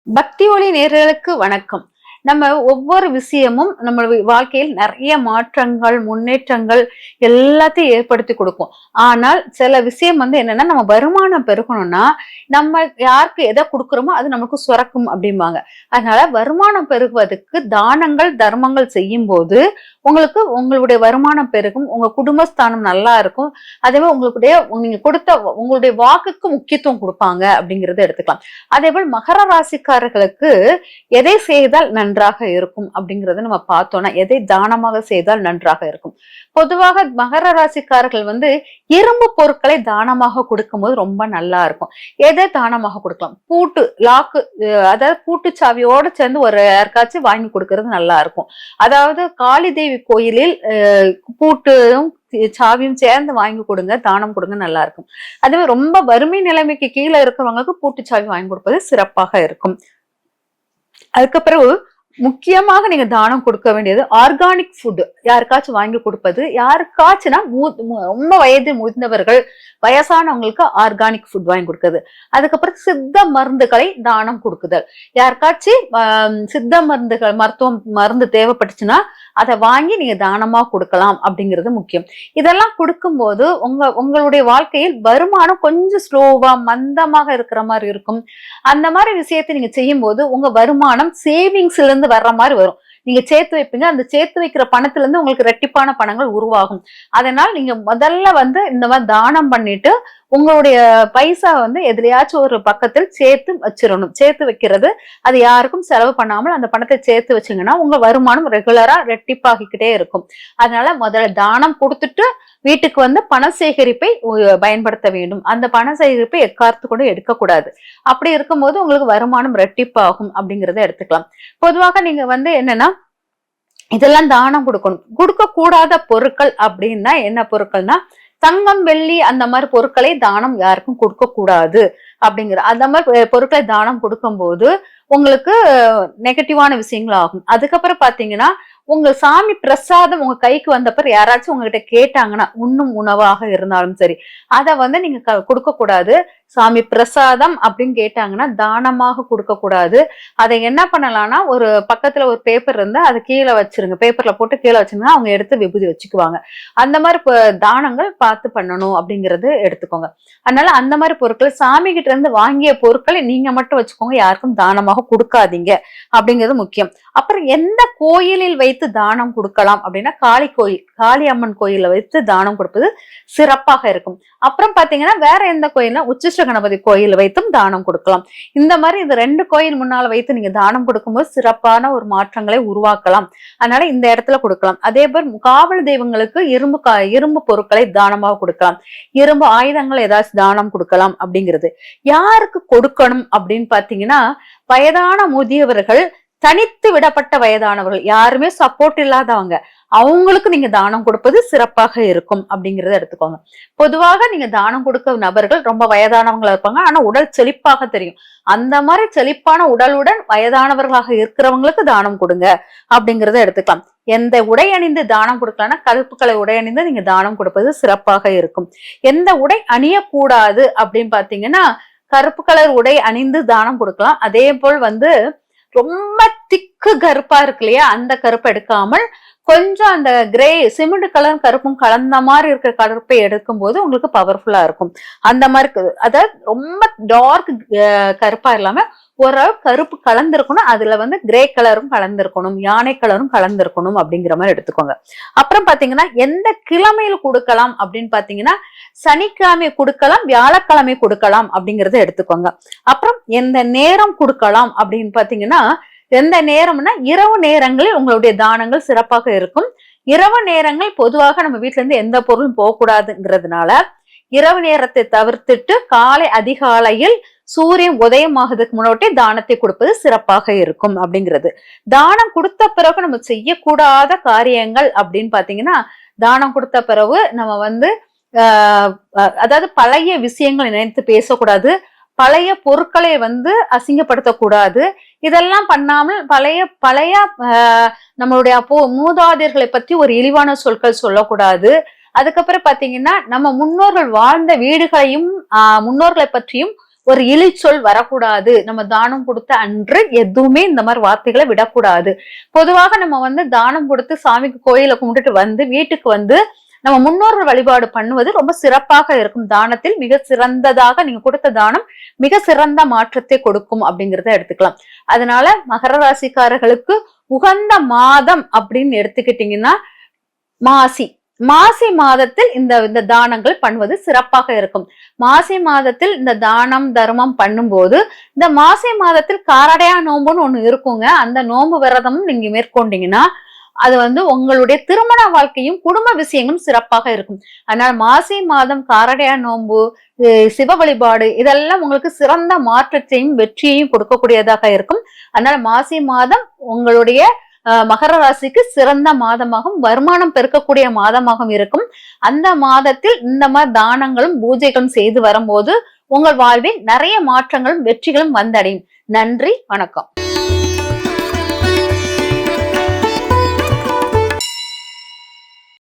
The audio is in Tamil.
பக்தி ஒளி நேயர்களுக்கு வணக்கம். நம்ம ஒவ்வொரு விஷயமும் நம்ம வாழ்க்கையில் நிறைய மாற்றங்கள், முன்னேற்றங்கள் எல்லாத்தையும் ஏற்படுத்தி கொடுக்கும். ஆனால் சில விஷயம் என்னன்னா, நம்ம வருமானம் பெருகணும்னா, நம்ம யாருக்கு எதை குடுக்குறோமோ அது நமக்கு சுரக்கும் அப்படிம்பாங்க. அதனால வருமானம் பெருகுவதற்கு தானங்கள், தர்மங்கள் செய்யும்போது, உங்களுக்கு உங்களுடைய வருமானம் பெருகும். உங்க குடும்பஸ்தானம் நல்லா இருக்கும். அதேமாரி நீங்க கொடுத்த உங்களுடைய வாக்குக்கு முக்கியத்துவம் குடுப்பாங்க அப்படிங்கிறத எடுத்துக்கலாம். அதேபோல் மகர ராசிக்காரர்களுக்கு எதை செய்தால் நன்றாக இருக்கும் அப்படிங்கறத நம்ம பார்த்தோம்னா, எதை தானமாக செய்தால் நன்றாக இருக்கும். பொதுவாக மகர ராசிக்காரர்கள் இரும்பு பொருட்களை தானமாக கொடுக்கும்போது ரொம்ப நல்லா இருக்கும். எதை தானமாக கொடுக்கலாம்? பூட்டு லாக்கு, அதாவது பூட்டு சாவியோட சேர்ந்து ஒரு யாருக்காச்சும் வாங்கி கொடுக்கறது நல்லா இருக்கும். அதாவது காளி தேவி கோயிலில் பூட்டும் சாவியும் சேர்ந்து வாங்கி கொடுங்க, தானம் கொடுங்க, நல்லா இருக்கும். அதுவே ரொம்ப வறுமை நிலைமைக்கு கீழே இருக்கிறவங்களுக்கு பூட்டு சாவி வாங்கி கொடுப்பது சிறப்பாக இருக்கும். அதுக்கப்புறம் முக்கியமாக நீங்க தானம் கொடுக்க வேண்டியது ஆர்கானிக் ஃபுட். யாருக்காச்சும் வாங்கி கொடுப்பது, யாருக்காச்சும்னா ரொம்ப வயது முதிர்ந்தவர்கள், வயசானவங்களுக்கு ஆர்கானிக் ஃபுட் வாங்கி கொடுக்குது. அதுக்கப்புறம் சித்த மருந்துகளை தானம் கொடுக்குதல். யாருக்காச்சும் சித்த மருந்து தேவைப்பட்டுச்சுன்னா அதை வாங்கி நீங்க தானமா கொடுக்கலாம் அப்படிங்கிறது முக்கியம். இதெல்லாம் கொடுக்கும்போது உங்களுடைய வாழ்க்கையில் வருமானம் கொஞ்சம் ஸ்லோவா மந்தமாக இருக்கிற மாதிரி இருக்கும். அந்த மாதிரி விஷயத்தை நீங்க செய்யும் போது உங்க வருமானம் சேவிங்ஸ்ல இருந்து வர்ற மாதிரி வரும். நீங்க சேர்த்து வைப்பீங்க. அந்த சேர்த்து வைக்கிற பணத்துல இருந்து உங்களுக்கு ரெட்டிப்பான பணங்கள் உருவாகும். அதனால் நீங்க முதல்ல இந்த மாதிரி தானம் பண்ணிட்டு உங்களுடைய பைசா எதுலயாச்சும் ஒரு பக்கத்தில் சேர்த்து வச்சிடணும். சேர்த்து வைக்கிறது, அது யாருக்கும் செலவு பண்ணாமல் அந்த பணத்தை சேர்த்து வச்சீங்கன்னா உங்க வருமானம் ரெகுலரா ரெட்டிப்பாகிக்கிட்டே இருக்கும். அதனால முதல்ல தானம் கொடுத்துட்டு வீட்டுக்கு பண சேகரிப்பை பயன்படுத்த வேண்டும். அந்த பண சேகரிப்பை எக்காரத்து கூட எடுக்கக்கூடாது. அப்படி இருக்கும்போது உங்களுக்கு வருமானம் ரெட்டிப்பாகும் அப்படிங்கறத எடுத்துக்கலாம். பொதுவாக நீங்க என்னன்னா, இதெல்லாம் தானம் கொடுக்கணும். கொடுக்க கூடாத பொருட்கள் அப்படின்னா என்ன பொருட்கள்னா, தங்கம், வெள்ளி அந்த மாதிரி பொருட்களை தானம் யாருக்கும் கொடுக்க கூடாது அப்படிங்கிற அந்த மாதிரி பொருட்களை தானம் கொடுக்கும் போது உங்களுக்கு நெகட்டிவான விஷயங்கள் ஆகும். அதுக்கப்புறம் பாத்தீங்கன்னா, உங்க சாமி பிரசாதம் உங்க கைக்கு வந்தப்ப யாராச்சும் உங்ககிட்ட கேட்டாங்கன்னா, உண்ணும் உணவாக இருந்தாலும் சரி, அதை நீங்க கொடுக்க கூடாது. சாமி பிரசாதம் அப்படின்னு கேட்டாங்கன்னா தானமாக கொடுக்க கூடாது. அதை என்ன பண்ணலாம்னா, ஒரு பக்கத்துல ஒரு பேப்பர் இருந்தா அதை கீழே வச்சிருங்க. பேப்பர்ல போட்டு கீழே வச்சிருந்தா அவங்க எடுத்து விபூதி வச்சுக்குவாங்க. அந்த மாதிரி தானங்கள் பார்த்து பண்ணணும் அப்படிங்கறது எடுத்துக்கோங்க. அதனால அந்த மாதிரி பொருட்கள் சாமி கிட்ட இருந்து வாங்கிய பொருட்களை நீங்க மட்டும் வச்சுக்கோங்க. யாருக்கும் தானமாக கொடுக்காதீங்க அப்படிங்கிறது முக்கியம். அப்புறம் எந்த கோயிலில் வைத்து தானம் கொடுக்கலாம் அப்படின்னா, காளி அம்மன் கோயில வைத்து தானம் கொடுப்பது சிறப்பாக இருக்கும். அப்புறம் பாத்தீங்கன்னா வேற எந்த கோயில்னா, உச்சிஷ்ட கணபதி கோயில் வைத்தும் தானம் கொடுக்கலாம். இந்த மாதிரி இந்த 2 கோயில் முன்னால வைத்து நீங்க தானம் கொடுக்கும்போது சிறப்பான ஒரு மாற்றங்களை உருவாக்கலாம். அதனால இந்த இடத்துல கொடுக்கலாம். அதே போல் காவல் தெய்வங்களுக்கு இரும்பு பொருட்களை தானமாக கொடுக்கலாம். இரும்பு ஆயுதங்கள் ஏதாச்சும் தானம் கொடுக்கலாம் அப்படிங்கிறது. யாருக்கு கொடுக்கணும் அப்படின்னு பாத்தீங்கன்னா, வயதான முதியவர்கள், தனித்து விடப்பட்ட வயதானவர்கள், யாருமே சப்போர்ட் இல்லாதவங்க, அவங்களுக்கு நீங்க தானம் கொடுப்பது சிறப்பாக இருக்கும் அப்படிங்கறத எடுத்துக்கோங்க. பொதுவாக நீங்க தானம் கொடுக்க நபர்கள் ரொம்ப வயதானவங்களா இருப்பாங்க. ஆனா உடல் செழிப்பாக தெரியும். அந்த மாதிரி செழிப்பான உடலுடன் வயதானவர்களாக இருக்கிறவங்களுக்கு தானம் கொடுங்க அப்படிங்கறத எடுத்துக்கலாம். எந்த உடை அணிந்து தானம் கொடுக்கலாம்னா, கருப்பு கலர் உடை அணிந்து நீங்க தானம் கொடுப்பது சிறப்பாக இருக்கும். எந்த உடை அணியக்கூடாது அப்படின்னு பாத்தீங்கன்னா, கருப்பு கலர் உடை அணிந்து தானம் கொடுக்கலாம். அதே போல் ரொம்ப திக்கு கருப்பா இருக்கு இல்லையா, அந்த கருப்பை எடுக்காமல் கொஞ்சம் அந்த கிரே சிமெண்ட் கலர் கருப்பும் கலந்த மாதிரி இருக்கிற கருப்பை எடுக்கும் போது உங்களுக்கு பவர்ஃபுல்லா இருக்கும். அந்த மாதிரி, அதாவது ரொம்ப டார்க் கருப்பா இல்லாம ஓரளவு கருப்பு கலந்திருக்கணும். அதுல கிரே கலரும் கலந்திருக்கணும், யானை கலரும் கலந்திருக்கணும் அப்படிங்கிற மாதிரி எடுத்துக்கோங்க. அப்புறம் பாத்தீங்கன்னா, எந்த கிழமையில கொடுக்கலாம் அப்படின்னு பாத்தீங்கன்னா, சனிக்கிழமை கொடுக்கலாம், வியாழக்கிழமை கொடுக்கலாம் அப்படிங்கறத எடுத்துக்கோங்க. அப்புறம் எந்த நேரம் கொடுக்கலாம் அப்படின்னு பாத்தீங்கன்னா, எந்த நேரம்னா இரவு நேரங்களில் உங்களுடைய தானங்கள் சிறப்பாக இருக்கும். இரவு நேரங்கள் பொதுவாக நம்ம வீட்டுல இருந்து எந்த பொருளும் போகக்கூடாதுங்கிறதுனால இரவு நேரத்தை தவிர்த்துட்டு காலை அதிகாலையில் சூரியன் உதயமாகிறதுக்கு முன்னாடி தானத்தை கொடுப்பது சிறப்பாக இருக்கும் அப்படிங்கிறது. தானம் கொடுத்த பிறகு நம்ம செய்யக்கூடாத காரியங்கள் அப்படின்னு பாத்தீங்கன்னா, தானம் கொடுத்த பிறகு நம்ம அதாவது பழைய விஷயங்களை நினைத்து பேசக்கூடாது. பழைய பொருட்களை அசிங்கப்படுத்தக்கூடாது. இதெல்லாம் பண்ணாமல் பழைய நம்மளுடைய மூதாதையர்களை பத்தி ஒரு இழிவான சொற்கள் சொல்லக்கூடாது. அதுக்கப்புறம் பாத்தீங்கன்னா, நம்ம முன்னோர்கள் வாழ்ந்த வீடுகளையும் முன்னோர்களை பற்றியும் ஒரு இழிச்சொல் வரக்கூடாது. நம்ம தானம் கொடுத்த அன்று எதுவுமே இந்த மாதிரி வார்த்தைகளை விடக்கூடாது. பொதுவாக நம்ம வந்து தானம் கொடுத்து சாமிக்கு கோயில கும்பிட்டுட்டு வந்து வீட்டுக்கு வந்து நம்ம முன்னோர்கள் வழிபாடு பண்ணுவது ரொம்ப சிறப்பாக இருக்கும். தானத்தில் மிக சிறந்ததாக நீங்க கொடுத்த தானம் மிக சிறந்த மாற்றத்தை கொடுக்கும் அப்படிங்கிறத எடுத்துக்கலாம். அதனால மகர ராசிக்காரர்களுக்கு உகந்த மாதம் அப்படின்னு எடுத்துக்கிட்டீங்கன்னா மாசி. மாசி மாதத்தில் இந்த தானங்கள் பண்ணுவது சிறப்பாக இருக்கும். மாசி மாதத்தில் இந்த தானம் தர்மம் பண்ணும்போது இந்த மாசி மாதத்தில் காரடையா நோம்புன்னு ஒண்ணு இருக்குங்க. அந்த நோம்பு விரதமும் நீங்க மேற்கொண்டீங்கன்னா அது வந்து உங்களுடைய திருமண வாழ்க்கையும் குடும்ப விஷயங்களும் சிறப்பாக இருக்கும். அதனால மாசி மாதம் காரடையா நோன்பு, சிவ வழிபாடு இதெல்லாம் உங்களுக்கு சிறந்த மாற்றத்தையும் வெற்றியையும் கொடுக்கக்கூடியதாக இருக்கும். அதனால மாசி மாதம் உங்களுடைய மகர ராசிக்கு சிறந்த மாதமாகவும் வருமானம் பெருக்கக்கூடிய மாதமாகவும் இருக்கும். அந்த மாதத்தில் இந்த மாதிரி தானங்களும் பூஜைகளும் செய்து வரும்போது உங்கள் வாழ்வில் நிறைய மாற்றங்களும் வெற்றிகளும் வந்தடையும். நன்றி, வணக்கம்.